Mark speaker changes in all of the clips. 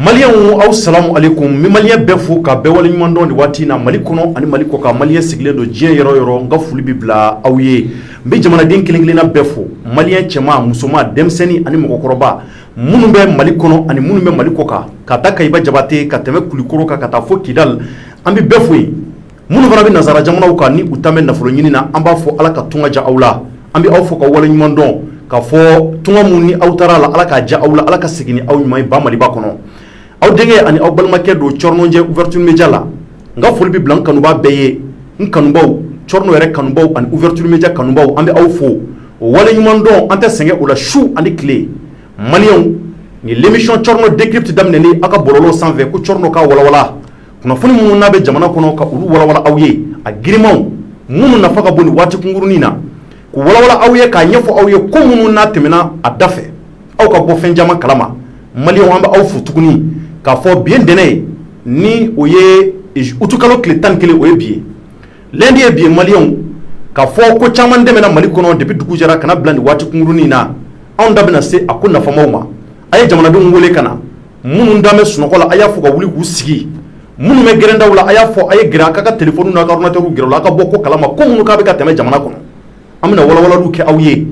Speaker 1: Malien aw salamu alaikum mi malien bɛɛ fo ka bɛɛ waleɲuman dɔn ni waati na Mali kɔnɔ ani Mali kɔ kan malien sigilen don diɲɛ yɔrɔ yɔrɔ n ka foli bi bila aw ye n bɛ jamanaden kelen kelenna bɛɛ fo malien cɛman musoman denmisɛnnin ani mɔgɔkɔrɔba minnu bɛ Mali kɔnɔ ani minnu bɛ Mali kɔ kan ka taa Kayiba Jabate ka tɛmɛ Kulikoro kan ka taa fo Kidal an bɛ bɛɛ fo yen minnu fana bɛ nazara jamanaw kan ni u ta bɛ nafolo ɲini na an b'a fɔ Ala ka tunga diya aw la an bɛ aw fo ka waleɲuman dɔn ka fɔ tunga mun ni aw taara la Ala ka diya aw la Ala ka segin ni aw ɲuman ye ba Maliba kɔnɔ aw denkɛ ani aw balimakɛ don Cɔrɔnɔjɛ ouverture média la n ka foli bɛ bila n kanuba bɛɛ ye n kanubaw Cɔrɔnɔ yɛrɛ kanubaw ani ouverture média kanubaw an bɛ aw fo o wale ɲuman dɔn an tɛ sɛgɛn o la su ani tile maliyɛnw ni l'émission Cɔrɔnɔ décrypte daminɛni aw ka bɔlɔlɔ sanfɛ ko Cɔrɔnɔ ka walawala kunnafoni minnu n'a bɛ jamana kɔnɔ ka olu walawala aw ye a girimanw minnu nafa ka bon ni waati kunkurunin na k'u walawala aw ye k'a ɲɛfɔ aw ye ko minnu n'a tɛmɛna a da fɛ aw ka bɔ fɛn caman kalama maliyɛnw an bɛ aw fo tuguni k'a fɔ bi ye ntɛnɛn ye ni o ye utukalo tile 11 o ye bi ye lundi ye bi ye maliyɛnw k'a fɔ ko caman tɛmɛna Mali kɔnɔ depuis dugu jɛra kana bila nin waati kunkurunin na anw da bɛna se a ko nafamaw ma a ye jamanadenw wele ka na minnu da bɛ sunɔgɔ la a y'a fɔ ka wuli k'u sigi minnu bɛ gɛrɛndaw la a y'a fɔ a ye gɛrɛ a ka téléphone n'a ka ordinateur gɛrɛ la a ka bɔ ko kalama ko minnu k'a bɛ ka tɛmɛ jamana kɔnɔ an bɛna walawalaliw kɛ aw ye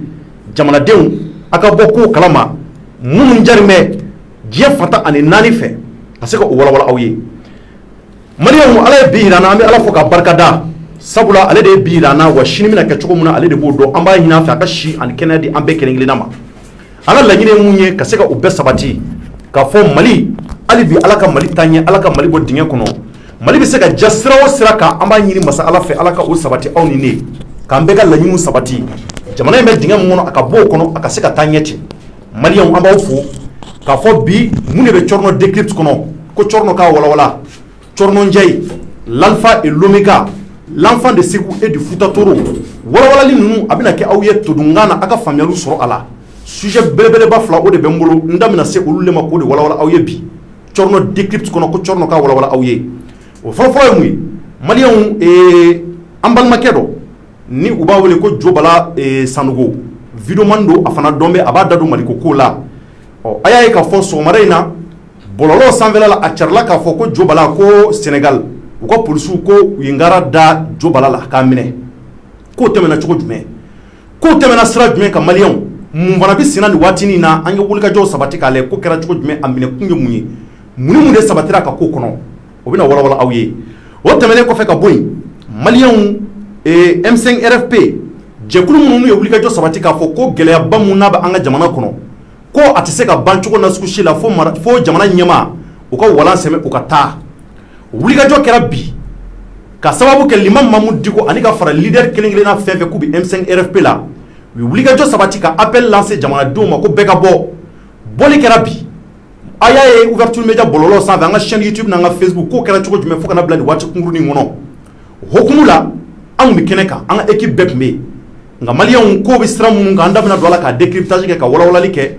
Speaker 1: jamanadenw a ka bɔ ko kalama minnu jarimɛ diɲɛ fata ani naani fɛ ka se ka o walawala aw ye maliyɛnw Ala ye bi yira an na an bɛ Ala fo ka barikada sabula ale de ye bi yira an na wa sini bɛna kɛ cogo min na ale de b'o dɔn an b'a ɲini a fɛ a ka si ani kɛnɛya di an bɛɛ kelen kelenna ma an ka laɲini ye mun ye ka se ka o bɛɛ sabati k'a fɔ Mali hali bi Ala ka Mali taa ɲɛ Ala ka Mali bɔ dingɛ kɔnɔ Mali bɛ se ka ja sira o sira kan an b'a ɲini masa Ala fɛ Ala ka o sabati aw ni ne k'an bɛɛ ka laɲiniw sabati jamana in bɛ dingɛ min kɔnɔ a ka bɔ o kɔnɔ a ka se ka taa ɲɛ ten maliyɛnw an b'aw fo k'a fɔ bi mun de bɛ Cɔrɔnɔ décrypte kɔnɔ ko Cɔrɔnɔ k'a walawala Cɔrɔnɔjɛ l'alpha et l'oméga l'enfant de Sékou et du Fouta Toro walawalali ninnu a bɛna kɛ aw ye todunkan na a ka faamuyaliw sɔrɔ a la sujet belebeleba fila o de bɛ n bolo n da bɛna se olu de ma k'o de walawala aw ye bi Cɔrɔnɔ décrypte kɔnɔ ko Cɔrɔnɔ k'a walawala aw ye o fɔlɔfɔlɔ ye mun ye maliyɛnw an balimakɛ dɔ ni u b'a wele ko Jobala Sanogo videoman don a fana dɔn bɛ a b'a da don Maliko ko la a y'a ye k'a fɔ sɔgɔmada in na bɔlɔlɔ sanfɛla la a carila k'a fɔ ko Jobala ko Sénégal u ka polisiw ko u ye ngara da Jobala la k'a minɛ k'o tɛmɛna cogo jumɛn k'o tɛmɛna sira jumɛn ka maliyɛnw mun fana bɛ senna nin waatinin na an ye wulikajɔw sabati k'a lajɛ ko kɛra cogo jumɛn a minɛ kun ye mun ye mun ni mun de sabatira ka k'o kɔnɔ o bɛna walawala aw ye o tɛmɛnen kɔfɛ ka bɔ yen maliyɛnw M5 RFP jɛkulu minnu ye wulikajɔ sabati k'a fɔ ko gɛlɛyaba mun n'a bɛ an ka jamana kɔnɔ ko a tɛ se ka ban cogo na sugu si la fo jamana ɲɛmaa u ka walan sɛmɛ u ka taa wulikajɔ kɛra bi ka sababu kɛ Limamu Mamudu Diko ani ka fara leader kelen kelenna fɛn fɛn k'u bɛ M5 RFP la u ye wulikajɔ sabati ka appel lancer jamanadenw ma ko bɛɛ ka bɔ bɔli kɛra bi a y'a ye ouverture média bɔlɔlɔ sanfɛ an ka chaîne YouTube n'an ka Facebook k'o kɛra cogo jumɛn fo ka na bila nin waati kunkurunin kɔnɔ o hokumu la an tun bɛ kɛnɛ kan an ka équipe bɛɛ tun bɛ yen nka maliyɛnw k'o bɛ sira minnu kan an da bɛna don a la ka décryptage kɛ ka walawalali kɛ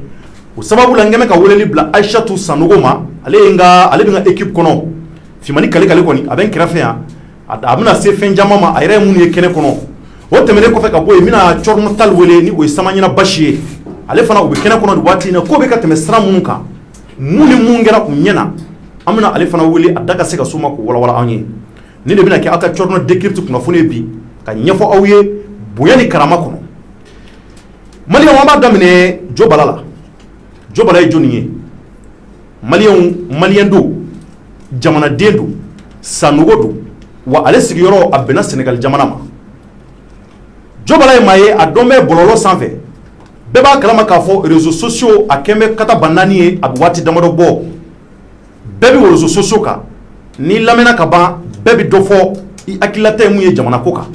Speaker 1: o sababu la n kɛmɛ ka weleli bila Aïchatou Sanogo ma ale bɛ n ka équipe kɔnɔ Fimani Kale kɔni a bɛ n kɛrɛfɛ yan a bɛna se fɛn caman ma a yɛrɛ ye minnu ye kɛnɛ kɔnɔ o tɛmɛnen kɔfɛ ka bɔ yen n bɛna Cɔrɔnɔ Tall wele ni o ye Samaɲana Basi ye ale fana u bɛ kɛnɛ kɔnɔ nin waati in na k'o bɛ ka tɛmɛ sira minnu kan mun ni mun kɛra u ɲɛna an bɛna ale fana wele a da ka se ka s'o ma k'o walawala anw ye ni de bɛna kɛ aw ka Cɔrɔnɔ décrypte kunnafoni ye bi ka ɲɛfɔ aw ye bonya ni karama kɔnɔ maliyɛnw an b'a daminɛ Jobala la Jobala ye jɔnni ye maliyɛn don jamanaden don Sanogo don wa ale sigiyɔrɔ a bɛnna Sénégal jamana ma Jobala ye maa ye a dɔn bɛ bɔlɔlɔ sanfɛ bɛɛ b'a kalama k'a fɔ réseaux sociaux a kɛn bɛ kata bannaani ye a bɛ waati damadɔ bɔ bɛɛ bɛ réseaux sociaux kan n'i lamɛnna ka ban bɛɛ bɛ dɔ fɔ i hakililata ye mun ye jamana ko kan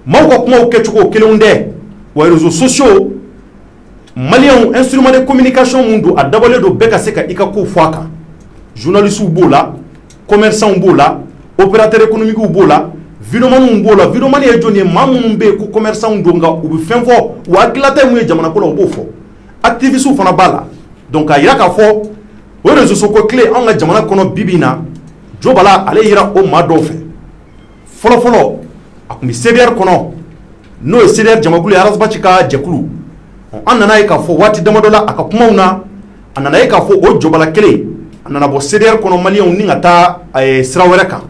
Speaker 1: maaw ka kumaw kɛcogo kelenw tɛ wa réseaux sociaux maliyɛnw instrument de communication mun don a dabɔlen don bɛɛ ka se ka i ka kow fɔ a kan journalistes b'o la commerçants b'o la opérateurs économiques b'o la videomaninw b'o la videomani ye jɔnni ye maa minnu bɛ yen ko commerçants don nka u bɛ fɛn fɔ wa hakililata ye mun ye jamana ko la u b'o fɔ activistes fana b'a la donc k'a yira k'a fɔ o réseaux sociaux clé anw ka jamana kɔnɔ bi bi in na Jobala ale yira o maa dɔw fɛ fɔlɔfɔlɔ a tun bɛ CDR kɔnɔ n'o ye CDR jamakulu ye Arazbachi ka jɛkulu an nana ye k'a fɔ waati damadɔ la a ka kumaw na a nana ye k'a fɔ o Jobala kelen a nana bɔ CDR kɔnɔ maliyɛnw ni ka taa sira wɛrɛ kan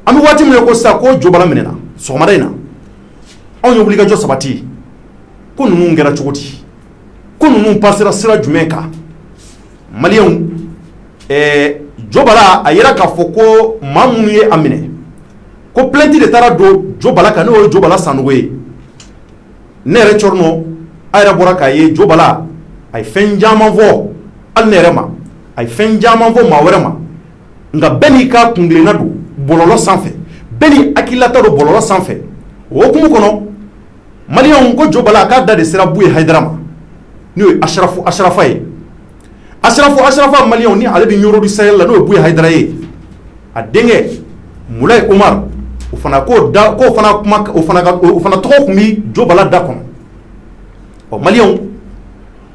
Speaker 1: an bɛ waati min ko sisan ko Jobala minɛna sɔgɔmada in na anw ye wulikajɔ sabati ko ninnu kɛra cogo di ko ninnu passera sira jumɛn kan maliyɛnw Jobala a yera k'a fɔ ko maa minnu ye a minɛ ko plainte de taara don Jobala kan n'o ye Jobala Sanogo ye ne yɛrɛ Cɔrɔnɔ a yɛrɛ bɔra k'a ye Jobala a ye fɛn caman fɔ hali ne yɛrɛ ma a ye fɛn caman fɔ maa wɛrɛ ma nka bɛɛ n'i ka kuntilenna don bɔlɔlɔ sanfɛ bɛɛ ni hakililata don bɔlɔlɔ sanfɛ o hukumu kɔnɔ maliyɛnw ko Jobala k'a da de sera Buye Hayidara ma n'o ye Asharafa ye Asharafa maliyɛnw ni ale bɛ Yoro du Sahel la n'o ye Buye Hayidara ye a denkɛ Mulayi Umar o fana tɔgɔ tun bi Jobala da kɔnɔ ɔ maliyɛnw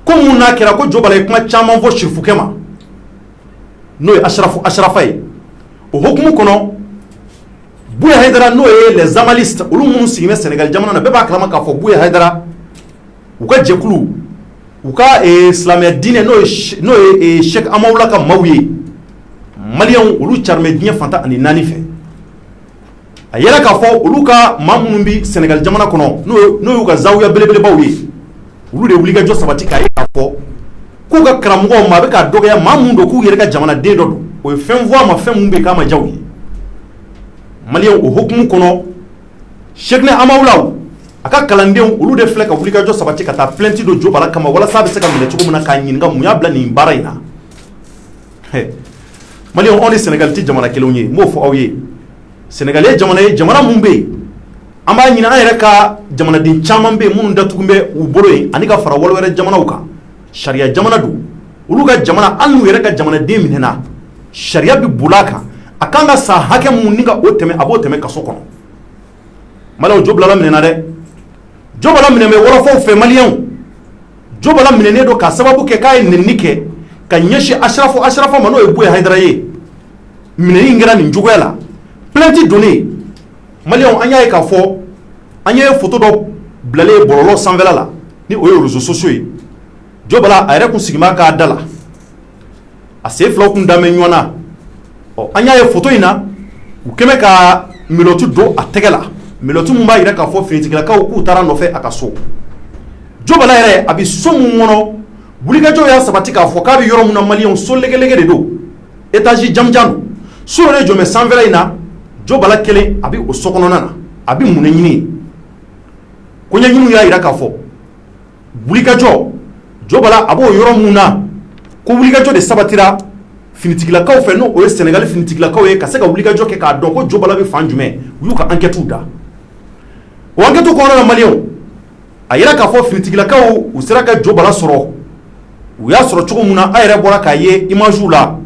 Speaker 1: ko mun n'a kɛra ko Jobala ye kuma caman fɔ sirifukɛ ma n'o ye Asharafa ye o hukumu kɔnɔ Buye Hayidara n'o ye les Amalistes olu minnu sigilen bɛ Sénégal jamana na bɛɛ b'a kalama k'a fɔ Buye Hayidara u ka jɛkulu u ka silamɛya diinɛ n'o ye Sheikh Amawula ka maaw ye maliyɛnw olu carimɛ diɲɛ fantan ani naani fɛ a yɛrɛ k'a fɔ olu ka maa minnu bi Sénégal jamana kɔnɔ n'o y'u ka zawuya belebelebaw ye olu de wulikajɔ sabati k'a ye k'a fɔ k'u ka karamɔgɔw ma a bɛ k'a dɔgɔya maa minnu don k'u yɛrɛ ka jamanaden dɔ don o ye fɛn fɔ a ma fɛn minnu bɛ k'a ma diya u ye maliyɛnw o hukumu kɔnɔ Sheikh Amawula a ka kalandenw olu de filɛ ka wulikajɔ sabati ka taa plainte don Jobala kama walasa a bɛ se ka minɛ cogo min na k'a ɲininka mun y'a bila nin baara in na maliyɛnw anw ni Sénégal tɛ jamana kelenw ye n b'o fɔ aw ye Sénégal ye jamana mun bɛ yen an b'a ɲini an yɛrɛ ka jamanaden caman bɛ yen minnu datugun bɛ u bolo yen ani ka fara wale wɛrɛ jamanaw kan sariya jamana don olu ka jamana hali n'u yɛrɛ ka jamanaden minɛna sariya bɛ bol'a kan a kan ka san hakɛ mun ni ka o tɛmɛ a b'o tɛmɛ kaso kɔnɔ maliyɛnw Jobala minɛna dɛ Jobala minɛ bɛ wɔlɔfɔw fɛ maliyɛnw Jobala minɛnen don k'a sababu kɛ k'a ye nɛnini kɛ ka ɲɛsin Asharafa ma n'o ye Buye Hayidara ye minɛni in kɛra nin cogoya la plainte donnen maliyɛnw an y'a ye k'a fɔ an ye photo dɔ bilalen bɔlɔlɔ sanfɛla la ni o ye réseaux sociaux ye Jobala a yɛrɛ kun sigima k'a da la a sen filaw kun dalen bɛ ɲɔgɔn na an y'a ye photo in na u kɛmɛ ka milɔtu don a tɛgɛ la milɔtu min b'a jira k'a fɔ finitigilakaw k'u taara nɔfɛ a ka so Jobala yɛrɛ a bɛ so min kɔnɔ wulikajɔ y'a sabati k'a fɔ k'a bɛ yɔrɔ min na maliyɛnw so lɛgɛlɛgɛ de don étage janjan don so yɛrɛ jɔ bɛ sanfɛla in na Jobala kelen a bɛ o so kɔnɔna na a bɛ mun de ɲini ko ɲɛɲiniw y'a jira k'a fɔ wulikajɔ Jobala a b'o yɔrɔ mun na ko wulikajɔ de sabatira finitigilakaw fɛ n'o ye Sénégal finitigilakaw ye ka se ka wulikajɔ kɛ k'a dɔn ko Jobala bɛ fan jumɛn u y'u ka enquêtes da o enquêtes kɔnɔna na maliyɛnw a yira k'a fɔ finitigilakaw u sera ka Jobala sɔrɔ u y'a sɔrɔ cogo min na a yɛrɛ bɔra k'a ye images la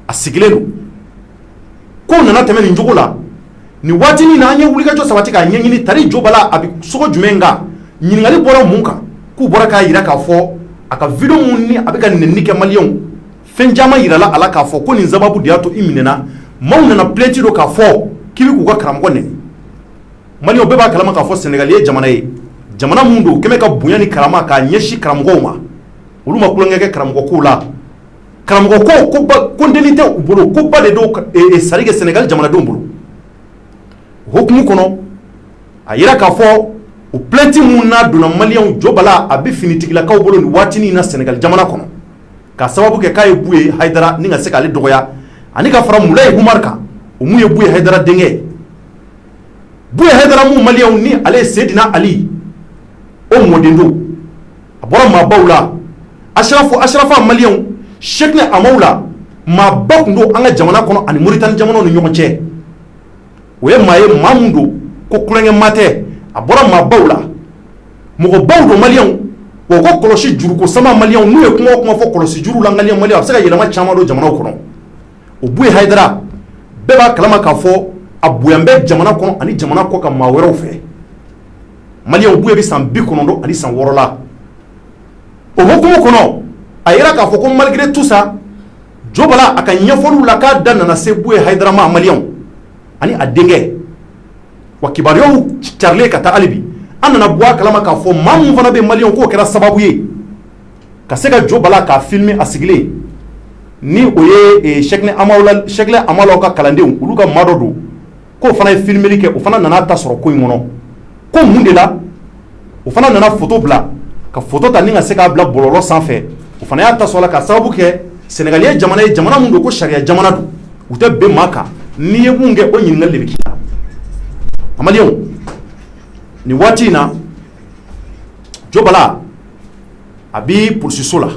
Speaker 1: a sigilen don ko nana tɛmɛ nin cogo la nin waati nin na an ye wulikajɔ sabati k'a ɲɛɲini tari Jobala a bɛ sogo jumɛn kan ɲininkali bɔra mun kan k'u bɔra k'a yira k'a fɔ a ka video mun ni a bɛ ka nɛnini kɛ maliyɛnw fɛn caman yirala a la k'a fɔ ko nin sababu de y'a to i minɛna maaw nana plainte don k'a fɔ k'i bɛ k'u ka karamɔgɔ nɛni maliyɛnw bɛɛ b'a kalama k'a fɔ Sénégal ye jamana mun don kɛmɛ ka bonya ni karama k'a ɲɛsin karamɔgɔw ma olu ma kulonkɛ kɛ karamɔgɔ kow la karamɔgɔ ko ndenni tɛ u bolo ko ba de don sari kɛ Sénégal jamanadenw bolo o hukumu kɔnɔ a yira k'a fɔ o plainte mun n'a donna maliyɛnw Jobala a bɛ finitigilakaw bolo nin waati nin na Sénégal jamana kɔnɔ k'a sababu kɛ k'a ye Buye Hayidara ni ka se k'ale dɔgɔya ani ka fara Mulayi Umar kan o mun ye Buye Hayidara denkɛ Buye Hayidara mun maliyɛnw ni ale ye Seydina Ali o mɔden don a bɔra maabaw la Asharafa maliyɛnw Sheikh Amawula maaba tun don an ka jamana kɔnɔ ani Mauritanie jamanaw ni ɲɔgɔn cɛ o ye maa ye maa mun don ko kulonkɛ maa tɛ a bɔra maabaw la mɔgɔbaw don maliyɛnw o ko kɔlɔsi juruko sama maliyɛnw n'u ye kuma o kuma fɔ kɔlɔsi juru la maliyɛnw a bɛ se ka yɛlɛma caman don jamanaw kɔnɔ o Buye Hayidara bɛɛ b'a kalama k'a fɔ a boyan bɛ jamana kɔnɔ ani jamana kɔ ka maa wɛrɛw fɛ maliyɛnw Buye bɛ san 96 ani san 6 la o hukumu kɔnɔ a yira k'a fɔ ko malgré tout ça Jobala a ka ɲɛfɔliw la k'a da nana se Buye Hayidara ma maliyɛnw ani a denkɛ wa kibaruyaw carilen ka taa hali bi an nana bɔ a kalama k'a fɔ maa mun fana bɛ maliyɛnw k'o kɛra sababu ye ka se ka Jobala k'a filmer a sigilen ni o ye Cheikhna Amalaw ka kalandenw olu ka mado do ko fana ye filmeli kɛ o fana nana ta sɔrɔ ko in kɔnɔ ko mun de la o fana nana photo bila ka photo ta ni ka se k'a bila bɔlɔlɔ sanfɛ o fana y'a ta sɔrɔ la ka sababu kɛ Sénégal ye jamana mun do ko sariya jamana do u tɛ bɛn maa kan n'i ye mun kɛ o ɲininkali de bɛ k'i la maliyɛnw ni waati in na Jo Bala a bi polisiso la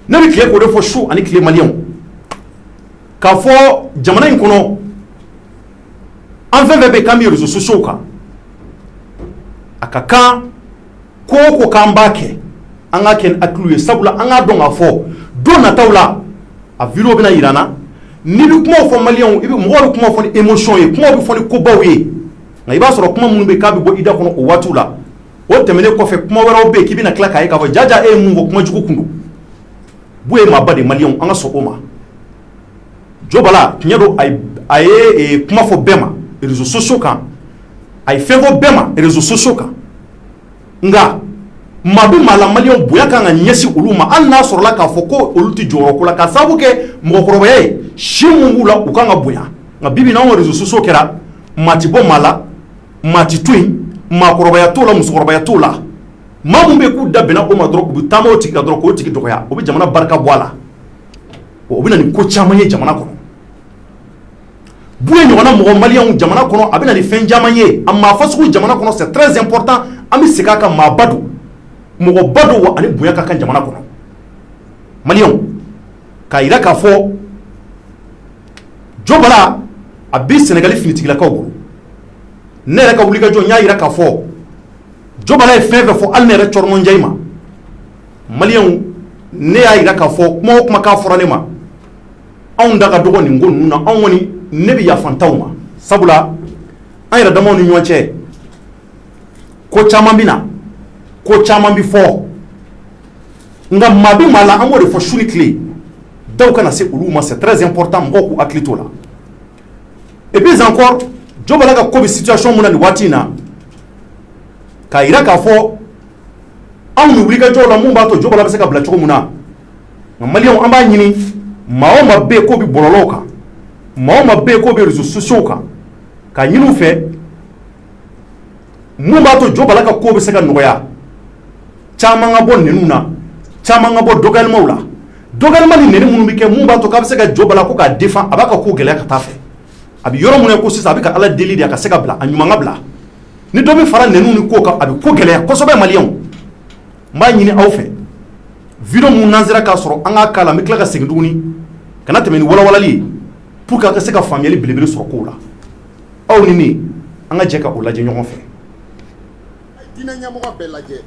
Speaker 1: ne bɛ tile k'o de fɔ su ani tile maliyɛnw k'a fɔ jamana in kɔnɔ an fɛn fɛn bɛ k'an bɛ réseaux sociaux kan a ka kan ko o ko k'an b'a kɛ an k'a kɛ ni hakiliw ye sabula an k'a dɔn k'a fɔ don nataw la a vidéo bɛna yir'an na n'i bɛ kumaw fɔ maliyɛnw mɔgɔw bɛ kumaw fɔ ni émotion ye kumaw bɛ fɔ ni kobaw ye nka i b'a sɔrɔ kuma minnu bɛ k'a bɛ bɔ i da kɔnɔ o waatiw la o tɛmɛnen kɔfɛ kuma wɛrɛw bɛ yen k'i bɛna tila k'a ye k'a fɔ jaja e ye mun fɔ kuma jugu kun don bu ye maaba de maliyɛnw an ka sɔn o ma Jo Bala tiɲɛ don a ye kuma fɔ bɛɛ ma réseaux sociaux kan a ye fɛn fɔ bɛɛ ma réseaux sociaux kan nka maa bɛ maa la maliyɛnw bonya kan ka ɲɛsin olu ma hali n'a sɔrɔla k'a fɔ ko olu tɛ jɔyɔrɔ ko la ka sababu kɛ mɔgɔkɔrɔbaya ye si mun b'u la u kan ka bonya nka bi bi in na anw ka réseaux sociaux kɛra maa ti bɔ maa la maa ti to yen maakɔrɔbaya t'o la musokɔrɔbaya t'o la maa mun bɛ k'u da bɛnna o ma dɔrɔn u bɛ taama o tigi ka dɔrɔn k'o tigi dɔgɔya o bɛ jamana barika bɔ a la o bɛ na ni ko caman ye jamana kɔnɔ bu ye ɲɔgɔnna mɔgɔ maliyɛnw jamana kɔnɔ a bɛ na ni fɛn caman ye a maa fasugu jamana kɔnɔ c'est très important an bɛ segin a kan maaba don mɔgɔba don wa ani bonya ka kan jamana kɔnɔ maliyɛnw k'a yira k'a fɔ Jo Bala a bɛ Sénégali finitigilakaw bolo ne yɛrɛ ka wulikajɔ n y'a yira k'a fɔ Jo Bala ye fɛn fɛn fɔ hali ne yɛrɛ Cɔrɔmɔn Njayi ma maliyɛnw ne y'a yira k'a fɔ kuma o kuma k'a fɔra ne ma anw da ka dɔgɔ nin ko ninnu na anw kɔni ne bɛ yafantaw ma sabula an yɛrɛ damaw ni ɲɔgɔn cɛ ko caman bɛ na ko caman bɛ fɔ nka maa bɛ maa la an b'o de fɔ su ni tile daw kana se olu ma c'est très important mɔgɔw k'u hakili t'o la et puis encore Jo Bala ka ko bɛ situation mun na nin waati in na k'a yira k'a fɔ anw ni wulikajɔw la mun b'a to Jo Bala bɛ se ka bila cogo mun na nka maliyɛnw an b'a ɲini maa o maa bɛ yen k'o bɛ bɔlɔlɔw kan maa o maa bɛ yen k'o bɛ réseaux sociaux kan k'a ɲini u fɛ mun b'a to Jo Bala ka ko bɛ se ka nɔgɔya caman ka bɔ nɛniw na caman ka bɔ dɔgɔyalimaw la dɔgɔyalima ni nɛni minnu bɛ kɛ mun b'a to k'a bɛ se ka Jo Bala ko k'a défend a b'a ka ko gɛlɛya ka taa fɛ a bɛ yɔrɔ mun na ko sisan a bɛ ka Ala deli de a ka se ka bila a ɲuman ka bila ni dɔ bɛ fara nɛniw ni ko kan a bɛ ko gɛlɛya kosɛbɛ maliyɛnw n b'a ɲini aw fɛ vidéo mun n'an sera k'a sɔrɔ an k'a k'a la n bɛ tila ka segin tuguni ka na tɛmɛ ni walawalali ye pour que a ka se ka faamuyali belebele sɔrɔ kow la aw ni ne an ka jɛ ka o lajɛ ɲɔgɔn fɛ.
Speaker 2: diinɛ ɲɛmɔgɔ bɛɛ lajɛ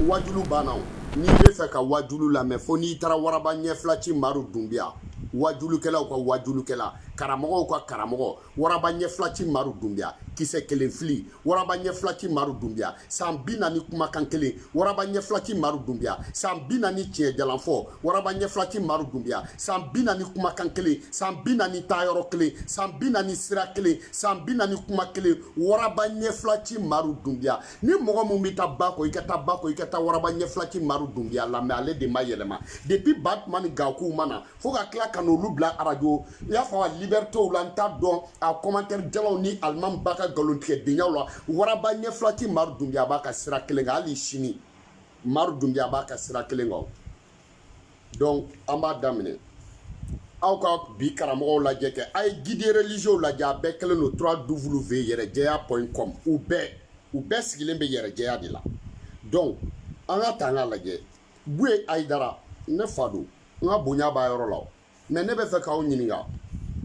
Speaker 2: wajulu banna n'i bɛ fɛ ka wajulu lamɛn fo n'i taara waraba ɲɛfila ci Maru Dunbiya wajulukɛlaw ka wajulukɛla karamɔgɔw ka karamɔgɔ waraba ɲɛfila ci Maru Dunbiya kisɛ kelen fili waraba ɲɛfila ci Maru Dunbiya san 40 kumakan kelen waraba ɲɛfila ci Maru Dunbiya san 40 tiɲɛ jalanfɔ waraba ɲɛfila ci Maru Dunbiya san 40 kumakan kelen san 40 taayɔrɔ kelen san 40 sira kelen san 40 kuma kelen waraba ɲɛfila ci Maru Dunbiya ni mɔgɔ mun bɛ taa ba kɔ i ka taa ba kɔ i ka taa waraba ɲɛfila ci Maru Dunbiya lamɛn ale de ma yɛlɛma depuis Batman ni Gakou mana fo ka tila ka n'olu bila radio i y'a fɔ Liberté la n t'a dɔn a commentaire jalaw ni Alimami ba ka nkalontigɛ denyaw la waraba ɲɛfila ci Maru Dunbiya b'a ka sira kelen kan hali sini Maru Dunbiya b'a ka sira kelen kan donc an b'a daminɛ aw ka bi karamɔgɔw lajɛ kɛ a ye guide religieux lajɛ a bɛɛ kɛlen don www.yɛrɛjɛya.com u bɛɛ sigilen bɛ yɛrɛjɛya de la donc an ka taa an ka lajɛ Buye Ayidara ne fa don n ka bonya b'a yɔrɔ la mais ne bɛ fɛ k'aw ɲininka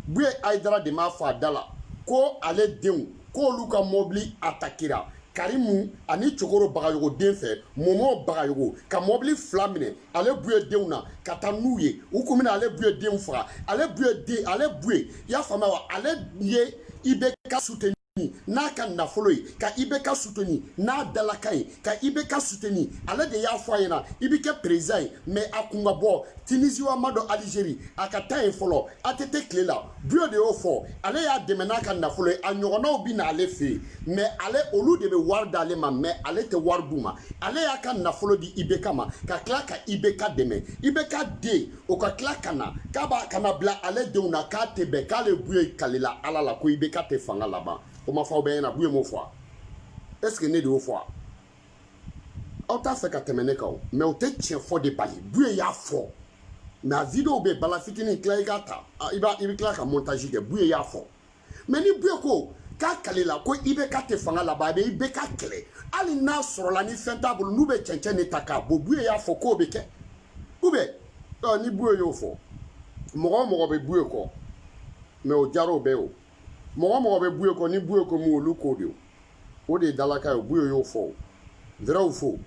Speaker 2: Buye Ayidara de m'a fɔ a da la ko ale denw k'olu ka mobili atakira Karimu ani Cokoro Bagayogo den fɛ Momo Bagayogo ka mobili 2 minɛ ale Buye denw na ka taa n'u ye u kun bɛna ale Buye denw faga ale Buye i y'a faamuya wa ale ye IBK soutenir n'a ka nafolo ye ka IBK soutenir n'a dalaka ye ka IBK soutenir ale de y'a fɔ a ɲɛna i bɛ kɛ président ye mais a kun ka bɔ Tunisie wa ma dɔ Algérie a ka taa yen fɔlɔ ATT tile la Buyo de y'o fɔ ale y'a dɛmɛ n'a ka nafolo ye a ɲɔgɔnnaw bɛ na ale fɛ yen mais ale olu de bɛ wari d'ale ma mais ale tɛ wari d'u ma ale y'a ka nafolo di IBK ma ka tila ka IBK dɛmɛ IBK den o ka tila ka na k'a b'a kana bila ale denw na k'a tɛ bɛn k'ale Buyo kalila Ala la ko IBK tɛ fanga laban. O ma fɔ bɛɛ ɲɛna Buyo m'o fɔ est-ce que ne de y'o fɔ aw t'a fɛ ka tɛmɛ ne kan mais o tɛ tiɲɛ fɔ de bali Buyo y'a fɔ mais a vidéo bɛ bala fitinin tila i k'a ta i bɛ tila ka montage kɛ Buyo y'a fɔ mais ni Buyo ko k'a kalila ko IBK tɛ fanga laban a bɛ IBK kɛlɛ hali n'a sɔrɔla ni fɛn t'a bolo n'u bɛ cɛncɛn de ta k'a bɔ Buyo y'a fɔ k'o bɛ kɛ ou bien ni Buyo y'o fɔ mɔgɔ o mɔgɔ bɛ Buyo kɔ mais o diyara o bɛɛ o. Mɔgɔ bɛ Buyo kɔ ni Buyo ko mun olu ko de o de ye dalaka ye Buyo y'o fɔ vrai ou faux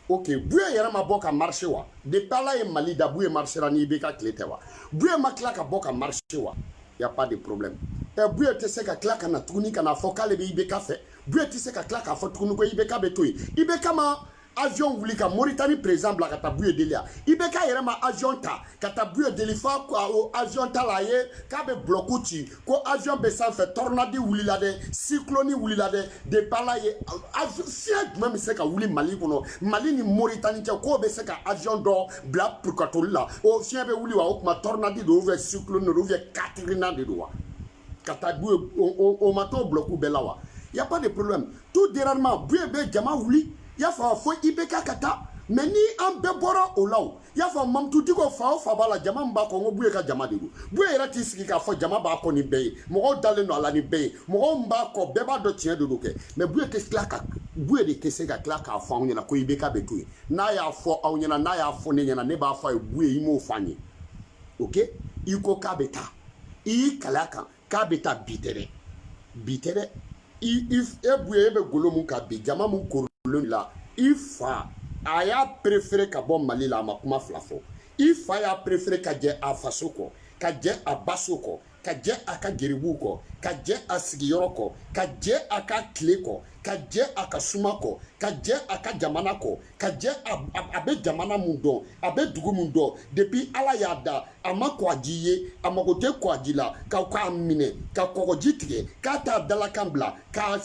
Speaker 2: ok Buyo yɛrɛ ma bɔ ka marché wa depuis Ala ye Mali da Buyo marchera ni IBK tile tɛ wa Buyo ma tila ka bɔ ka marché wa y a pas de problème Buyo tɛ se ka tila ka na tuguni ka na fɔ k'ale bɛ IBK fɛ Buyo tɛ se ka tila k'a fɔ tuguni ko IBK bɛ to yen IBK ma avion wuli ka Mauritanie président bila ka taa Buyo deli yan IBK yɛrɛ ma avion ta ka taa Buyo deli fa o avion ta la a ye k'a bɛ bloc ci ko avion bɛ sanfɛ tornade wulila dɛ cyclone wulila dɛ depuis Ala ye fiɲɛ jumɛn bɛ se ka wuli Mali kɔnɔ Mali ni Mauritanie cɛ k'o bɛ se ka avion dɔ bila purgatoire la o fiɲɛ bɛ wuli wa o tuma tornade do ou bien cyclone do ou bien Katrina de do wa ka taa Buyo o ma t'o bloc bɛɛ la wa y a pas de problème tout dernièrement Buyo bɛ jama wuli y'a fɔ IBK ka taa mais ni an bɛɛ bɔra o la o y'a fɔ Mamutu Diko fa o fa b'a la jama min b'a kɔ n ko Buyo ka jama de don Buyo yɛrɛ t'i sigi k'a fɔ jama b'a kɔ ni bɛɛ ye mɔgɔw dalen don a la ni bɛɛ ye mɔgɔw min b'a kɔ bɛɛ b'a dɔn tiɲɛ de don kɛ mais Buyo tɛ tila ka Buyo de tɛ se ka tila k'a fɔ anw ɲɛna ko IBK bɛ to yen n'a y'a fɔ aw ɲɛna n'a y'a fɔ ne ɲɛna ne b'a fɔ a ye Buyo i m'o fɔ an ye ok i ko k'a bɛ taa i y'i kalaya kan k'a bɛ taa bi tɛ dɛ Buyo e bɛ golo mun kan bi jama mun korilen la i fa a y'a préféré ka bɔ Mali la a ma kuma fila fɔ i fa y'a préféré ka jɛ a faso kɔ ka jɛ a baso kɔ ka jɛ a ka geribuw kɔ ka jɛ a sigiyɔrɔ kɔ ka jɛ a ka tile kɔ ka jɛ a ka suma kɔ ka jɛ a ka jamana kɔ ka jɛ a bɛ jamana mun dɔn a bɛ dugu mun dɔn depuis Ala y'a da a ma kɔgɔji ye a mago tɛ kɔgɔji la k'a minɛ ka kɔgɔji tigɛ k'a t'a dalakan bila ka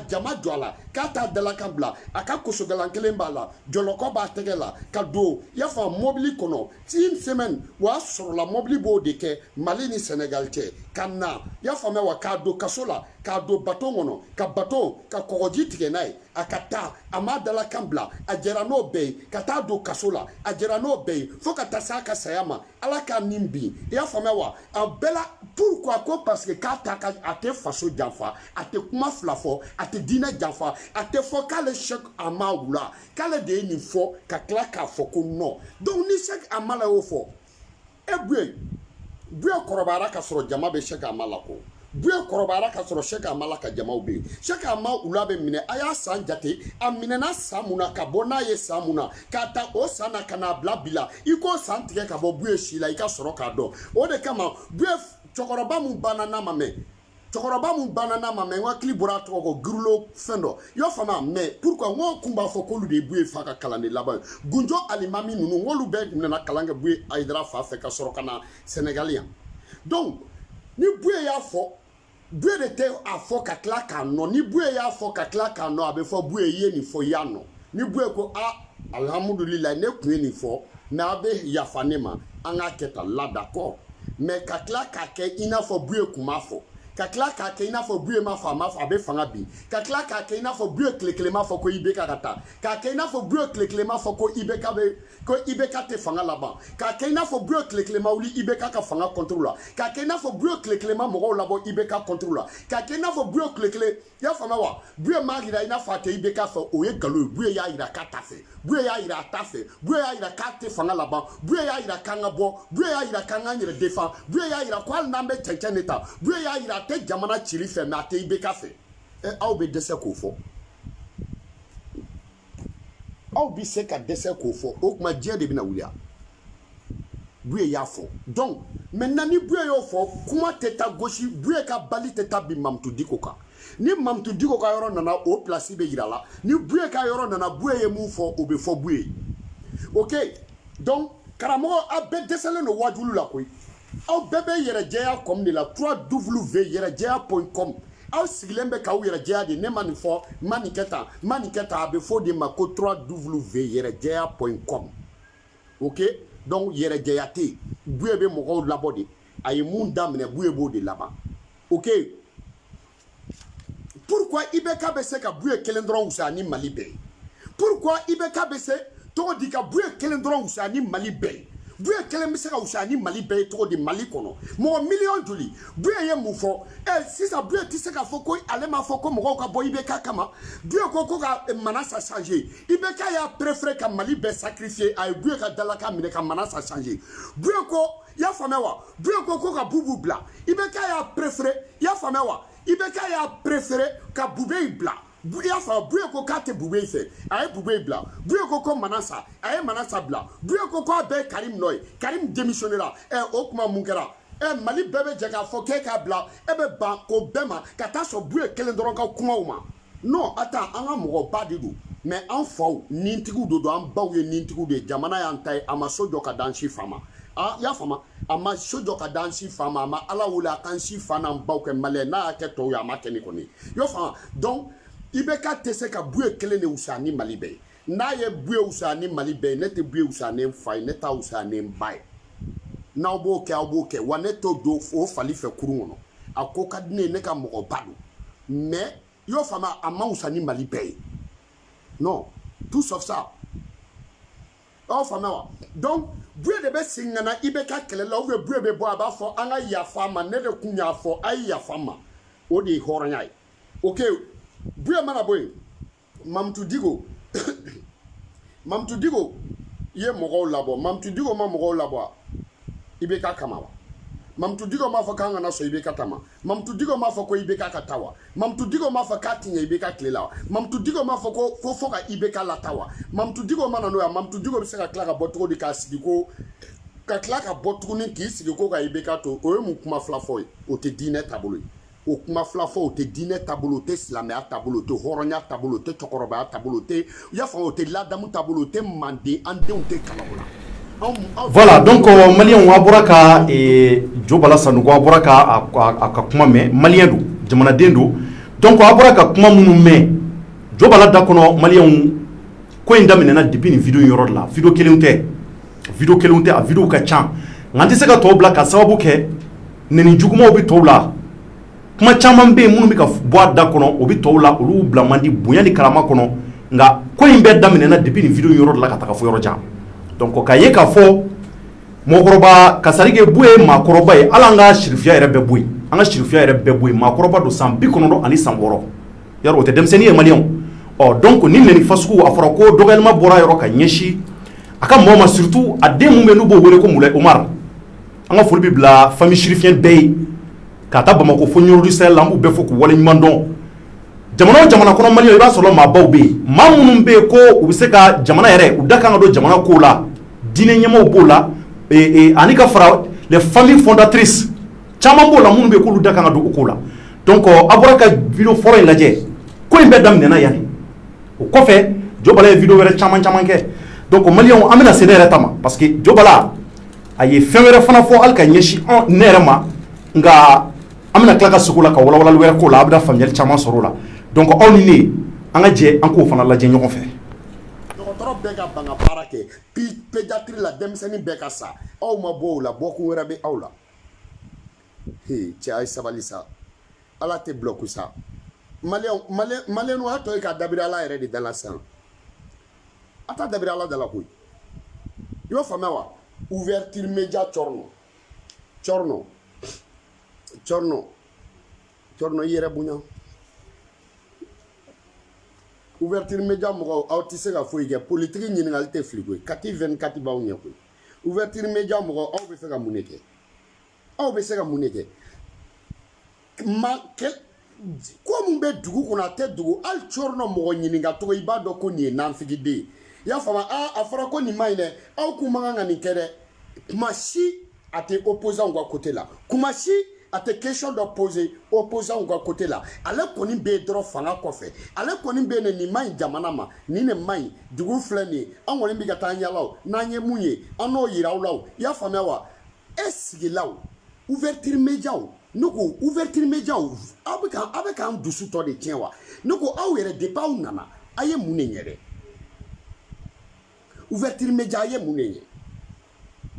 Speaker 2: jama jɔ a la k'a t'a dalakan bila a ka kosogalan kelen b'a la jɔlɔkɔ b'a tɛgɛ la ka don i y'a fɔ mobili kɔnɔ une semaine o y'a sɔrɔla mobili b'o de kɛ Mali ni Sénégal cɛ ka na i y'a faamuya wa k'a don kaso la k'a don bateau kɔnɔ ka bateau ka kɔgɔji tigɛ n'a ye a ka taa a m'a dalakan bila a jɛra n'o bɛɛ ye ka taa don kaso la a jɛra n'o bɛɛ ye fo ka taa s'a ka saya ma Ala k'a nin bin i y'a faamuya wa a bɛɛ la pourquoi ko parce que k'a ta ka a tɛ faso janfa a tɛ kuma fila fɔ a tɛ diinɛ janfa a tɛ fɔ k'ale Cheikh Amawula k'ale de ye nin fɔ ka tila k'a fɔ ko non donc ni Cheikh Amala y'o fɔ Buyo kɔrɔbayara ka sɔrɔ jama bɛ Cheikh Amala ko Buyo kɔrɔbayara ka sɔrɔ Cheikh Amala ka jamaw bɛ yen Cheikh Amawula bɛ minɛ a y'a san jate a minɛna san mun na ka bɔ n'a ye san mun na k'a ta o san na ka n'a bila bi la i k'o san tigɛ ka bɔ Buyo si la i ka sɔrɔ k'a dɔn o de kama Buyo cɛkɔrɔba mun banna n'a ma mɛn n hakili bɔra a tɔgɔ kɔ Girulo fɛn dɔ i y'a faamuya mais pourquoi n ko kun b'a fɔ k'olu de ye Buyo fa ka kalanden laban ye Gunjo Alimami ninnu n k'olu bɛɛ nana kalan kɛ Buyo Ayidara fa fɛ ka sɔrɔ ka na Sénégal yan donc ni Buyo y'a fɔ Buyo de tɛ a fɔ ka tila k'a nɔ ni Buyo y'a fɔ ka tila k'a nɔ a bɛ fɔ Buyo ye nin fɔ i y'a nɔ ni Buyo ko alhamdulillah ne kun ye nin fɔ mais a bɛ yafa ne ma an k'a kɛ tan là d'accord mais ka tila k'a kɛ i n'a fɔ Buyo kun m'a fɔ ka tila k'a kɛ i n'a fɔ Buyo ma fɔ a bɛ fanga bin ka tila k'a kɛ i n'a fɔ Buyo tile kelen m'a fɔ ko IBK ka taa k'a kɛ i n'a fɔ Buyo tile kelen m'a fɔ ko IBK tɛ fanga laban k'a kɛ i n'a fɔ Buyo tile kelen ma wuli IBK ka fanga contrôle la k'a kɛ i n'a fɔ Buyo tile kelen ma mɔgɔw labɔ IBK contrôle la k'a kɛ i n'a fɔ Buyo tile kelen i y'a faamuya wa Buyo m'a jira i n'a fɔ a tɛ IBK fɛ o ye nkalon ye Buyo y'a jira k'a ta fɛ Buyo y'a jira a ta fɛ Buyo y'a jira k'a tɛ fanga laban Buyo y'a jira k'an ka bɔ Buyo y'a jira k'an k'an yɛrɛ défend Buyo y'a jira ko hali n'an bɛ cɛncɛn de ta Buyo y'a jira a tɛ jamana cili fɛ mais a tɛ IBK fɛ aw bɛ dɛsɛ k'o fɔ aw bɛ se ka dɛsɛ k'o fɔ o tuma diɲɛ de bɛna wuli Buyo y'a fɔ donc maintenant ni buye yo fo kuma teta goshi buye ka bali teta bi Mamtou Dicko ka ni Mamtou Dicko ka yoro nana o place be yirala ni buye ka yoro nana buye ye mu fo o be fo buye OK donc karamo a be desale no wajulu la koy aw bebe yere jeya comme de la 3w yerejeya.com aw siglembe ka yere jeya de ne mani fo maniketa be fo de mako 3w yerejeya.com OK donc yerejeyate buye be mo labodi ay mun damne buye bo de là-bas OK pourquoi ibeka be se ka buye kelendron usani Mali be pourquoi ibeka be se to di ka buye kelendron usani Mali be buye kelen be se ka usani Mali be to di Mali kono mo million joli buye ye mu fo si ça buye ti se ka fo ko ale ma fo ko mo ka bo ibeka kama buye ko ka manasa changer ibeka ya préférer ka Mali be sacrifier ay buye ka dalaka mine ka manasa changer buye ko ya famewa buye ko ka bubu bla ibeka ya préférer ya famewa ibeka ya préférer ka bube bla ya fa buye ko ka te bube fe ay bube bla buye ko manasa ay manasa bla buye ko be Karim Noy Karim démissionnera okuma munkera Mali bebe jaga fo ke ka bla be ba ko bema ka ta so buye kelen doron ka kuma uma non attends anga mo ba didu mais en faw nintigu do an bawye nintigu de jamana ya ntai ama sojo ka dansi fama ya fama ama sojo ka dansi fama ama ala wula kan si fana mbawke male na ke to ya makeni koni yo fama donc ibeka tese ka buye kele ne usani Mali be na ye buye usani Mali be ne te buye usani fay ne ta usani mbay na oboke waneto do o fali fe kurungono akoka dine ne ka mo badu mais yo fama ama usani Mali be non tout sauf ça oh fama donc buye de be singana ibeka kele la o buye be bo aba fo anga ya fama ne de kunya fo ay ya fama o de horanyai OK buye mana boy Mamtou Dicko Mamtou Dicko ye mogo labo Mamtou Dicko ma mogo labo ibeka kamawa Mamtou Dicko ma fa kanga na so ibeka tama Mamtou Dicko ma fa ko ibeka katawa Mamtou Dicko ma fa katinya ibeka klela Mamtou Dicko ma fa ko fo ka ibeka latawa Mamtou Dicko mana no ya Mamtou Dicko se ka klaka botko di ka sigiko ka klaka botko ni ki sigiko ka ibeka to o mu kuma flafoy o te dine tabulu o kuma flafo te dine tabulu te islamia tabulu te horonya tabulu te chokoroba tabulu te ya fa o te ladamu tabulu te mande ande on te kalaola
Speaker 1: voilà donc malien wa boraka jo bala sanu ko boraka aka kuma me malien do jamana dendo donc wa boraka kuma munu me jo bala da kono malien ko indamine na depuis ni video yoro la video kelunte a video ka chan ngandi se ka to bla ka sababu ke neni juguma obi to la kuma chaman be munu bi ka bo da kono obi to la olu bla mandi bonya ni karama kono nga ko imbe damine na depuis ni video yoro la ka taka fo yoro jam donc ka ye ka fo mokoroba kasarige buye makoroba ye alanga shirfiya yere be buye anga shirfiya yere be buye makoroba do san bi kono do ani san woro yaro te demseni e malion donc ni neni fasuku afara ko dogalma bora yoro ka nyeshi aka moma surtout ade mu menu bo wele ko Moulay Omar anga fulbi bla famille shirfien be kata bamako fo nyoru sel lambu be fo ko wala nyimandon jamana kono malion iba solo ma bawbe mamunum be ko ubiseka jamana yere udaka ngado jamana ko la dine nyamo bola anika fara les familles fondatrices chama bola munum be ko udaka ngado ko la donc aboraka video foreign laje ko imbe dam nena yani ko fe jobala video were chama ke donc malion amena cedere tama parce que jobala aye fewere fana fo alka nyeshi on nerema nga amena klaka sukula ka wala were ko la abda famille chama sorola donc on ni anga je anko fana la je ñoko fe
Speaker 2: docteur bega banga barake pédiatrie la demseni beka sa aw ma bo la boku wera be awla ci ay sabalisa ala te bloku sa malien wa to ka dabira la yere de dala san ata dabira la dala koy yo famawa ouverture média chorno yere bunya ouverture média mo autise ga foyi ke politique ñingal te fligo kati 24 baw ñekoy ouverture média mo aw be fe ga muneke ma kel ko mun be dugu kuna te dugu al chorno mo ñininga to iba do ko ni nan figide ya fama a afara ko ni mayne aw ku manga ni kede mashi à tes opposants à côté là. Kumasi à tes questions de poser opposants à côté là. Alors qu'on y be droit fanga kofe. Alors qu'on y be ni mai jamanama ni ne mai dugu flani. On va l'imbiga tanya lao. Nanye mouye. Ano yira lao. Ya famewa. Est-ce là ouverture média nuko ouverture média avec un dusu to de tien wa. Nuko awere depa unana. Aye munenye. Ouverture média aye munenye.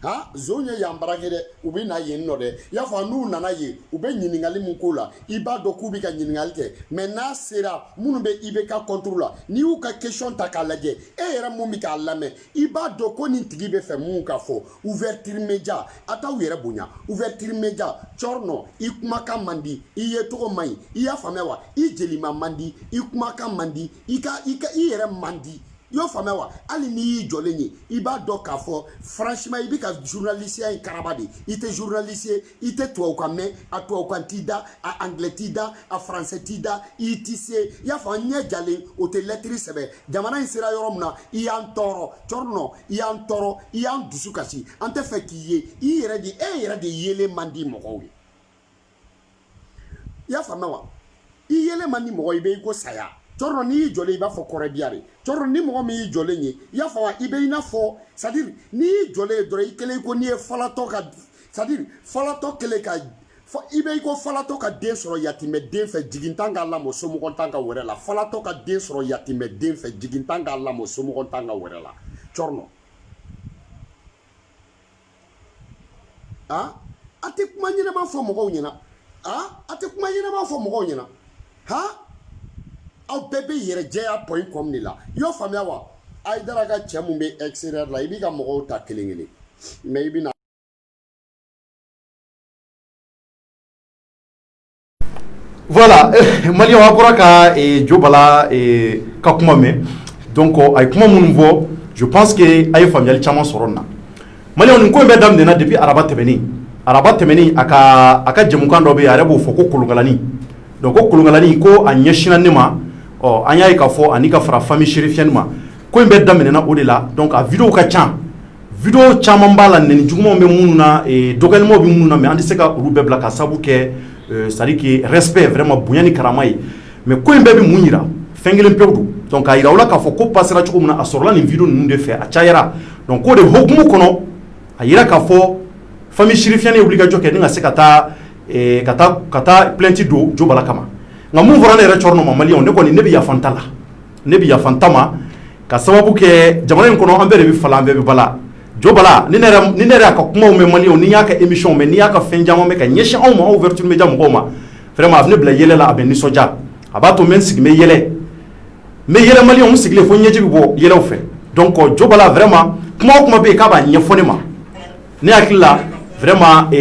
Speaker 2: Ha zonya yambaragere ube na yen no de ya fa nu nana ye ube nyiningali munkola iba do kubi ka nyiningali ke mena sera munu be ibe ka contrôle ni u ka question ta ka laje e era mumi ka lame iba do ko ni tigi be fe mun ka fo ouverture média ata u yere bunya ouverture média chorno ikuma ka mandi iye to mai iya famewa I jelima mandi ikuma ka mandi ika yere mandi yo famewa ali ni joleni iba do ka fo franchement ibika journaliste en karabadi ite journaliste ite to ka me a to ka tida a anglais tida a français tida itc ya fa nya jale o te lettre sebe jamana insira yoromna iyan toro torno iyan toro iyan dusukasi ante fe kiye yere di yele mandi mokowi ya famewa yele mandi mokowi be go saya Torno ni jole iba fo korebiare. Torno ni mo mi jole ni. Ya fa wa ibe ina fo. C'est-à-dire ni jole dore ikele ko ni falato ka. C'est-à-dire falato kele ka. Ibe ko falato ka den soro yatime den fe jigintanga la mo somu kontanga werela. Falato ka den soro yatime den fe jigintanga la mo somu kontanga werela. Torno. Ah? Ate kuma nyina ma fo mo ko nyina. Ah? Ate kuma nyina ma fo mo ko nyina. Ha? Au bébé yere jeya point comme ni la yo famia wa ay dara ga chemu be extérieur la ibi ga mo ta kelingeli mais ibi na
Speaker 1: voilà mali wa kora ka e jobala e ka kuma me donc ay kuma mun vo je pense que ay familial chama soronna mali on ko be dam na depuis araba temeni aka jemukan do be arabo foko kulungalani donc ko kulungalani ko anyeshina nima oh anya ka fo anika fra famille chérifienne ma ko be damena o de la donc a vidéo ka chan vidéo chama mbala neni jugumo be mununa e dogalmo be mununa me andi seka rube bla ka sabu ke c'est-à-dire que respect vraiment bunyani karamai mais ko be munyira fengelen pewdu donc a ira wala ka fo ko passera chuko muna asorla ni vidéo nunde fe a chayara donc ko de hokumu kono a ira ka fo famille chérifienne obligation ke ninga sekata kata plenty do jo bala kama nga mun vorane re chorno mamali on ne ko ni nebi ya fantala nebi ya fantama ka sababu ke jamana kono ambere bi fala be bala jo bala ni nere ka kuma me mali on ni ya ka émission me ni ya ka fenjama me ka nyeshi on ma ouverture media mo goma vraiment avne bla yele la abeni soja abato men sig me yele mali on sigle fo nyeji bo yele o fe donc jo bala vraiment kuma be ka ba nyefone ma ni akilla vraiment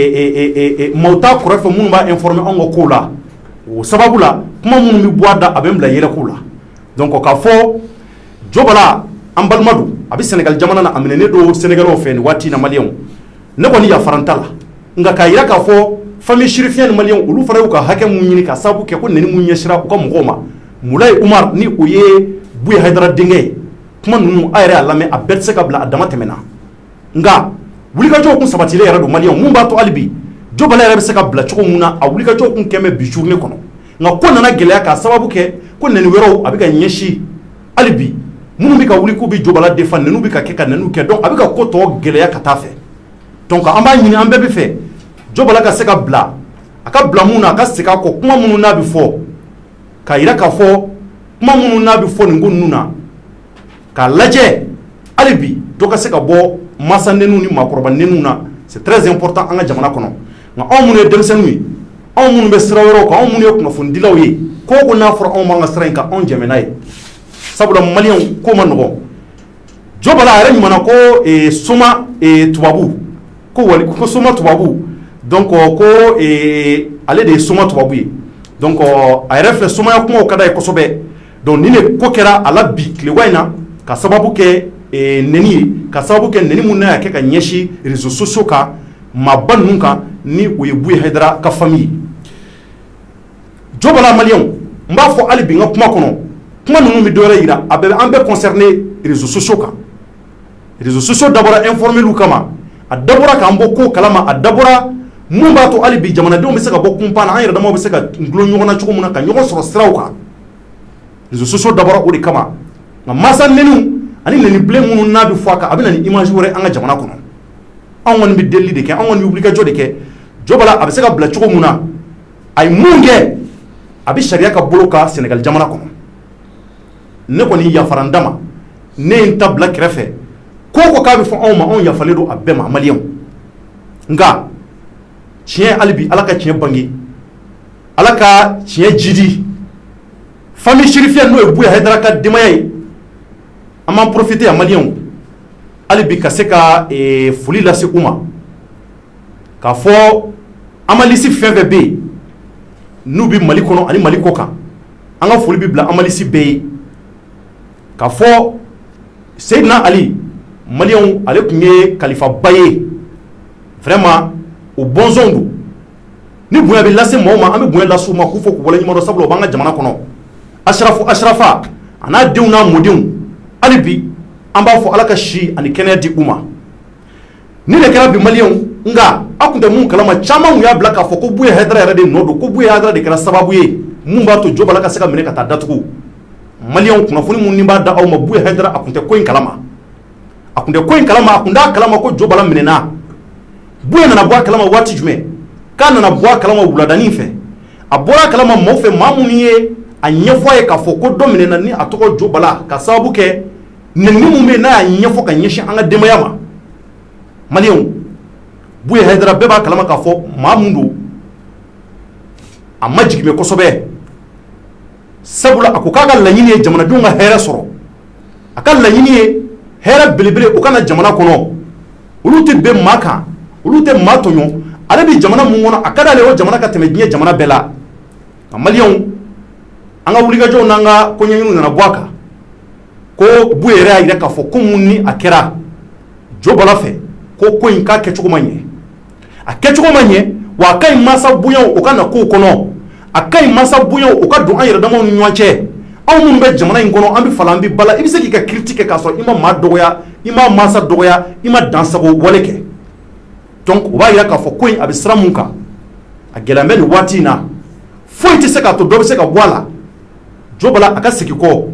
Speaker 1: mauta korofo mun ba informer on ko la o sababu la kuma mun mi boada abem la yele ko la donc ka fo jobala ambalmadu abi Sénégal jamana na amene do Sénégal o fe ni wati na malion ne ko ni ya farantala nga ka yira ka fo famille chérifienne malion ulu fara ka hake mun nyini ka sabu ke ko neni mun nyeshira ko mugoma mulay Umar ni oye buy haydara dingay kuma nunu ayre alame abetse kabla adama temena nga wuli ka jo kun sabatile yara do malion mun ba to alibi jobala yara be se ka bla choko muna a wuli ka jo kun keme bi journée kono nga ko nana geleya ka sababu ke ko neni wero abika nyeshi alibi munu bi ka wuli ko bi jobala defan nenu bi ka ke ka nenu ke donc abika ko to geleya ka ta fe donc amba nyini ambe be fe jobala ka se ka bla aka bla muna ka se ka ko kuma munu na bi fo ka ira ka fo kuma munu na bi fo ngo nuna ka laje alibi to ka se ka bo masa nenu ni makoroba nenu na c'est très important anga jamana kono nga on munu demsenui on munu be srawero ko on munu ko fon dilaw yi ko na for on manga sranka on jemenay sabula malien ko manogo jobala ara ni mana ko suma tubabu ko wali ko suma tubabu donc ko ale de suma tubabu yi donc ay refle suma ko kada ko sobe donc ni ne ko kera ala bi kle wayna ka sababu ke neni ka sababu ke neni munna ya ke ka nyeshi réseaux sociaux ka maban nunka ni oyebu hedra ka famille jobala malien mba fo ali bi nga kuma kono kuma nunu mi dore ira abe ambe concerné réseaux sociaux ka réseaux sociaux d'abord informer lu kama a dabɔra k'an bɔ ko kalama a dabɔra mun b'a to hali bi jamanadenw bɛ se ka bɔ kunpan na an yɛrɛ damaw bɛ se ka gulon ɲɔgɔn na cogo min na ka ɲɔgɔn sɔrɔ siraw kan réseaux sociaux dabɔra o de kama nka masa nɛniw ani nɛni bilen minnu n'a bɛ fɔ a kan a bɛ na ni image wɛrɛ an ka jamana kɔnɔ anw kɔni bɛ delili de kɛ anw kɔni bɛ wulikajɔ de kɛ jɔ bala a bɛ se ka bila cogo min na a ye mun kɛ a bɛ sariya ka bolo kan Sénégal jamana kɔnɔ ne kɔni yafara n dama ne ye n ta bila kɛrɛfɛ ko o ko k'a bɛ fɔ anw ma anw yafalen don a bɛɛ ma maliyɛnw nka tiɲɛ hali bi ala ka tiɲɛ bange ala ka tiɲɛ jidi famille chérifien n'o ye Buya Haidara ka denbaya ye an b'an profiter a maliyɛnw hali bi ka se ka foli lase u ma k'a fɔ amalisi fɛn fɛn bɛ yen n'u bɛ Mali kɔnɔ ani Mali kɔ kan an ka foli bɛ bila amalisi bɛɛ ye k'a fɔ Seydina Ali maliyɛnw ale tun ye kalifaba ye vraiment o bɔnsɔnw don ni bonya bɛ lase maaw ma an bɛ bonya lase u ma k'u fɔ k'u waleɲuman dɔn sabula o b'an ka jamana kɔnɔ Ashrafa a n'a denw n'a mɔdenw hali bi an b'a fɔ ala ka si ani kɛnɛya di u ma ni de kɛra bi maliyɛnw nka a tun tɛ mun kalama caman tun y'a bila k'a fɔ ko Buya Haidara yɛrɛ de nɔ don ko Buya Haidara de kɛra sababu ye mun b'a to Jobala ka se ka minɛ ka taa datugu maliyɛnw kunnafoni mun ni b'a da aw ma Buya Haidara a tun tɛ ko in kalama a tun tɛ ko in kalama a tun t'a kalama ko Jobala minɛna Buya nana bɔ a kalama waati jumɛn k'a nana bɔ a kalama wuladanin fɛ a bɔra a kalama maaw fɛ maa minnu ye a ɲɛfɔ a ye k'a fɔ ko dɔ minɛna ni a tɔgɔ Jobala ka sababu kɛ nɛni mun bɛ yen n'a y'a ɲɛfɔ ka ɲɛsin an ka denbaya ma maliyɛnw Buya Haidara bɛɛ b'a kalama k'a fɔ maa mun don a ma jigin kosɛbɛ sabula a ko k'a ka laɲini ye jamanadenw ka hɛrɛ sɔrɔ a ka laɲini ye hɛrɛ belebele o kana jamana kɔnɔ olu tɛ bɛn maa kan olu tɛ maa tɔɲɔ ale bɛ jamana mun kɔnɔ a ka d'ale o jamana ka tɛmɛ diɲɛ jamana bɛɛ la nka maliyɛnw an ka wulikajɔw n'an ka koɲɛɲiniw nana bɔ a kan ko Buya yɛrɛ y'a jira k'a fɔ ko mun ni a kɛra Jobala fɛ ko in k'a kɛcogo ma ɲɛ a kɛcogo ma ɲɛ wa a ka ɲi mansa bonyaw o ka na k'o kɔnɔ a ka ɲi mansa bonyaw o ka don an yɛrɛ damaw ni ɲɔgɔn cɛ anw minnu bɛ jamana in kɔnɔ an bɛ falan an bɛ bala i bɛ se k'i ka critique kɛ k'a sɔrɔ i ma maa dɔgɔya i ma mansa dɔgɔya i ma dansago wale kɛ donc o b'a jira k'a fɔ ko in a bɛ sira mun kan a gɛlɛn bɛ nin waati in na foyi tɛ se k'a to dɔ bɛ se ka bɔ a la Jobala a ka segin kɔ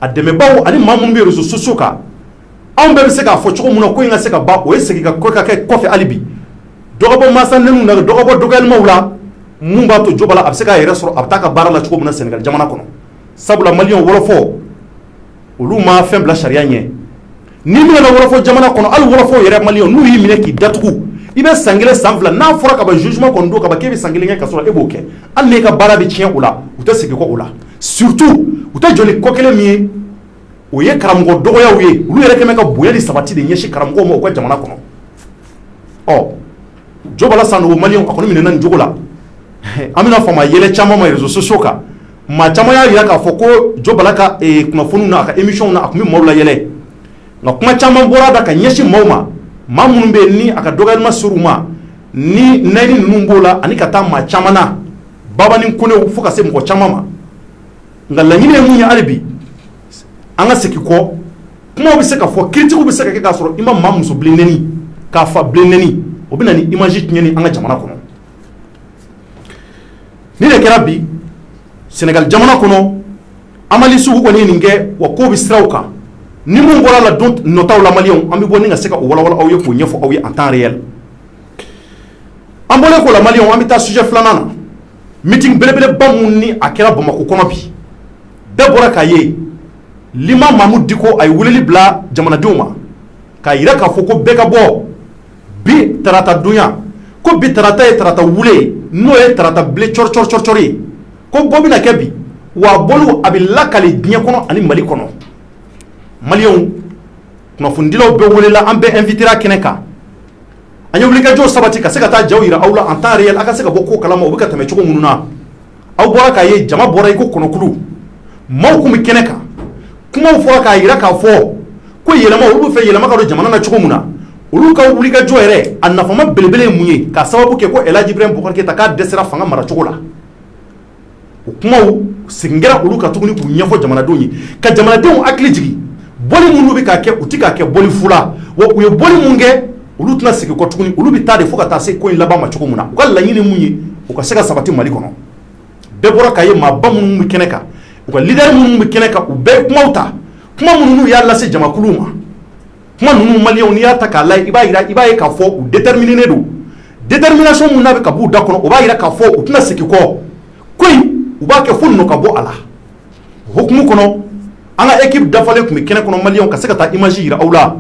Speaker 1: a dɛmɛbaw ani maa minnu bɛ réseaux sociaux kan anw bɛɛ bɛ se k'a fɔ cogo min na ko in ka se ka ban o ye segin ka kɛ kɔfɛ hali bi dɔgɔbɔ mansa nɛniw na dɔgɔbɔ dɔgɔyalimaw la mun b'a to Jobala a bɛ se k'a yɛrɛ sɔrɔ a bɛ taa ka baara la cogo min na Sénégal jamana kɔnɔ sabula maliyɛnw wɔlɔfɔ olu ma fɛn bila sariya ɲɛ ni minɛna wɔlɔfɔ jamana kɔnɔ hali wɔlɔfɔw yɛrɛ maliyɛnw n'u y'i minɛ k'i datugu i bɛ san kelen san fila n'a fɔra ka ban jugement kɔni don ka ban k'e bɛ san kelen kɛ ka sɔrɔ e b'o kɛ hali n'e ka baara bɛ tiɲɛ o la u tɛ segin kɔ o la surtout u tɛ jɔ ni kɔ kelen min ye o ye karamɔgɔ dɔgɔyaw ye olu yɛrɛ kɛmɛ ka bonya ni sabati de ɲɛsin karamɔgɔw ma u ka jamana kɔnɔ ɔ Jobala Sanogo maliyɛnw a kɔni minɛna nin cogo la an bɛna fama yɛlɛ caman ma réseaux sociaux kan maa caman y'a jira k'a fɔ ko Jobala ka kunnafoniw na a ka émission na a tun bɛ maaw la yɛlɛ nka kuma caman bɔra da ka ɲɛsin maaw ma maa minnu bɛ yen ni a ka dɔgɔyalima ser'u ma ni nɛni ninnu b'o la ani ka taa maa caman na baba ni konew fo ka se mɔgɔ caman ma nka laɲini ye mun ye hali bi an ka segin kɔ kumaw bɛ se ka fɔ critiques bɛ se ka kɛ k'a sɔrɔ i ma maa muso bilen nɛni k'a fa bilen nɛni o bɛ na ni image tiɲɛni an ka jamana kɔnɔ ni de kɛra bi Sénégal jamana kɔnɔ amalisiw kɔni ye nin kɛ wa ko bɛ siraw kan ni mun bɔra la don nɔtaw la maliyɛnw an bɛ bɔ ni ka se ka o walawala aw ye k'o ɲɛfɔ aw ye en temps réel an bɔlen k'o la maliyɛnw an bɛ taa sujet filanan na meeting belebeleba mun ni a kɛra Bamako kɔnɔ bi bɛɛ bɔra k'a ye Lima Mahamudu Diko a ye weleli bila jamanadenw ma k'a jira k'a fɔ ko bɛɛ ka bɔ bi tarata donya ko bi tarata ye tarata wule n'o ye tarata bile cɔri ye ko bɔ bɛna kɛ bi wa bɔliw a bɛ lakali diɲɛ kɔnɔ ani Mali kɔnɔ maliyɛnw kunnafonidilaw bɛɛ welela an bɛɛ invitera kɛnɛ kan an ye wulikajɔw sabati ka se ka taa jaw jira aw la en temps réel a ka se ka bɔ ko kalama o bɛ ka tɛmɛ cogo minnu na aw bɔra k'a ye jama bɔra i ko kɔnɔkulu maaw kun bɛ kɛnɛ kan kumaw fɔra k'a jira k'a fɔ ko yɛlɛma olu bɛ fɛ yɛlɛma ka don jamana na cogo min na olu ka wulikajɔ yɛrɛ a nafama belebele ye mun ye k'a sababu kɛ ko Elhaji Ibrahim Boubacar Keïta k'a dɛsɛra fanga mara cogo la o kumaw segin kɛra olu ka tuguni k'u ɲɛfɔ jamanadenw ye ka jamanadenw hakili jigin bɔli minnu bɛ k'a kɛ u tɛ k'a kɛ bɔli fu la wa u ye bɔli mun kɛ olu tɛna sigi kɔ tuguni olu bɛ taa de fo ka taa se ko in laban ma cogo min na u ka laɲini mun ye u ka se ka sabati Mali kɔnɔ bɛɛ bɔra ka ye maaba minnu bɛ kɛnɛ kan u ka leader minnu bɛ kɛnɛ kan u bɛɛ kumaw ta kuma minnu y'a lase jamakulu ma kuma ninnu maliyɛnw n'i y'a ta k'a lajɛ i b'a ye k'a fɔ u déterminé don détermination mun n'a bɛ ka b'u da kɔnɔ o b'a yira k'a fɔ u tɛna segin kɔ ko in u b'a kɛ fo nɔ ka bɔ a la o hukumu kɔnɔ an ka équipe dafalen tun bɛ kɛnɛ kɔnɔ maliyɛnw ka se ka taa image yira aw la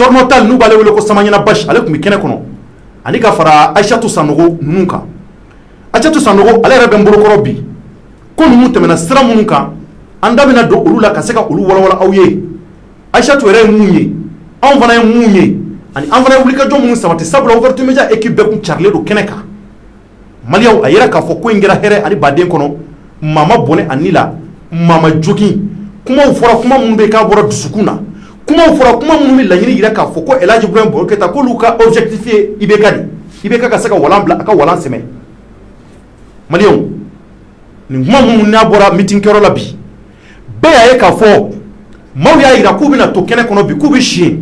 Speaker 1: Corno Tall n'u b'ale wele ko Samaɲana Basi ale tun bɛ kɛnɛ kɔnɔ ani ka fara Aïssatou Sanogo ninnu kan Aïssatou Sanogo ale yɛrɛ bɛ n bolokɔrɔ bi ko ninnu tɛmɛna sira minnu kan an da bɛna don olu la ka se ka olu walawala aw ye Aïssatou yɛrɛ ye mun ye anw fana ye mun ye ani an fana ye wulikajɔ minnu sabati sabula Ouverture Media équipe bɛɛ kun carilen don kɛnɛ kan maliyɛnw a yira k'a fɔ ko in kɛra hɛrɛ ani baden kɔnɔ maa ma bɔnɛ a ni la maa ma jogin kumaw fɔra kuma minnu bɛ k'a bɔra dusukun na kumaw fɔra kuma minnu bɛ laɲini yira k'a fɔ ko El Hadji Ibrahim Boubacar Keïta k'olu ka objectif ye IBK de IBK ka se ka walan bila a ka walan sɛmɛ maliyɛnw nin kuma minnu n'a bɔra meeting kɛyɔrɔ la bi bɛɛ y'a ye k'a fɔ maaw y'a yira k'u bɛna to kɛnɛ kɔnɔ bi k'u bɛ si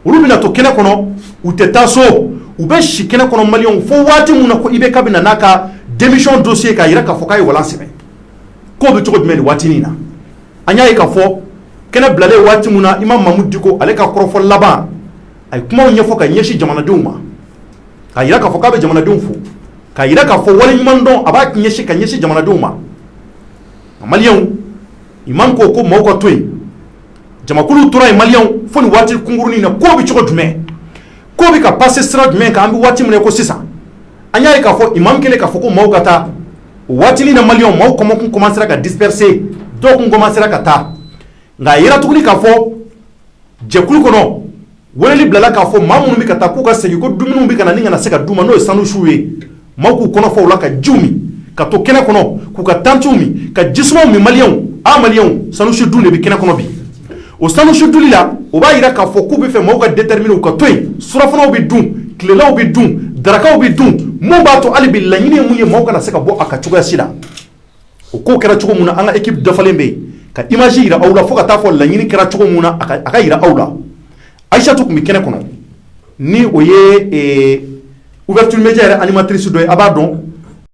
Speaker 1: olu bɛna to kɛnɛ kɔnɔ u tɛ taa so u bɛ si kɛnɛ kɔnɔ maliyɛnw fo waati min na ko IBK bɛna n'a ka démission dossier k'a yira k'a fɔ k'a ye walan sɛmɛ k'o bɛ cogo jumɛn nin waati nin na an y'a ye k'a fɔ kɛnɛ bilalen waati min na Imam Mamudu Diko ale ka kɔrɔfɔ laban a ye kumaw ɲɛfɔ ka ɲɛsin jamanadenw ma k'a yira k'a fɔ k'a bɛ jamanadenw fo k'a yira k'a fɔ waleɲuman dɔn a b'a ɲɛsin ka ɲɛsin jamanadenw ma maliyɛnw Imam ko maaw ka to yen jamakulu tora yen maliyɛnw fo nin waati kunkurunin na k'o bɛ cogo jumɛn k'o bɛ ka passer sira jumɛn kan an bɛ waati min na ko sisan an y'a ye k'a fɔ Imam kɛlen k'a fɔ ko maaw ka taa o waatinin na maliyɛnw maaw kɔmɔkun commencera ka disperser dɔw kun commencera ka taa nka a yira tuguni k'a fɔ jɛkulu kɔnɔ weleli bilala k'a fɔ maa minnu bɛ ka taa k'u ka segin ko dumuniw bɛ ka na ni kana se ka d'u ma n'o ye sanusiw ye maaw k'u kɔnɔ fɔ o la ka jiw min ka to kɛnɛ kɔnɔ k'u ka tantiw min ka jisumaw min maliyɛnw maliyɛnw sanusi dun de bɛ kɛnɛ kɔnɔ bi o sanusi duli la o b'a yira k'a fɔ k'u bɛ fɛ maaw ka déterminer u ka to yen surafanaw bɛ dun tilelaw bɛ dun darakaw bɛ dun mun b'a to hali bi laɲini ye mun ye maaw kana se ka bɔ a ka cogoya si la o ko kɛra cogo min na an ka équipe dafalen bɛ yen ka image yira aw la fo ka taa fɔ laɲini kɛra cogo min na a ka yira aw la Aïssatou tun bɛ kɛnɛ kɔnɔ ni o ye Ouverture Media yɛrɛ animatrice dɔ ye a b'a dɔn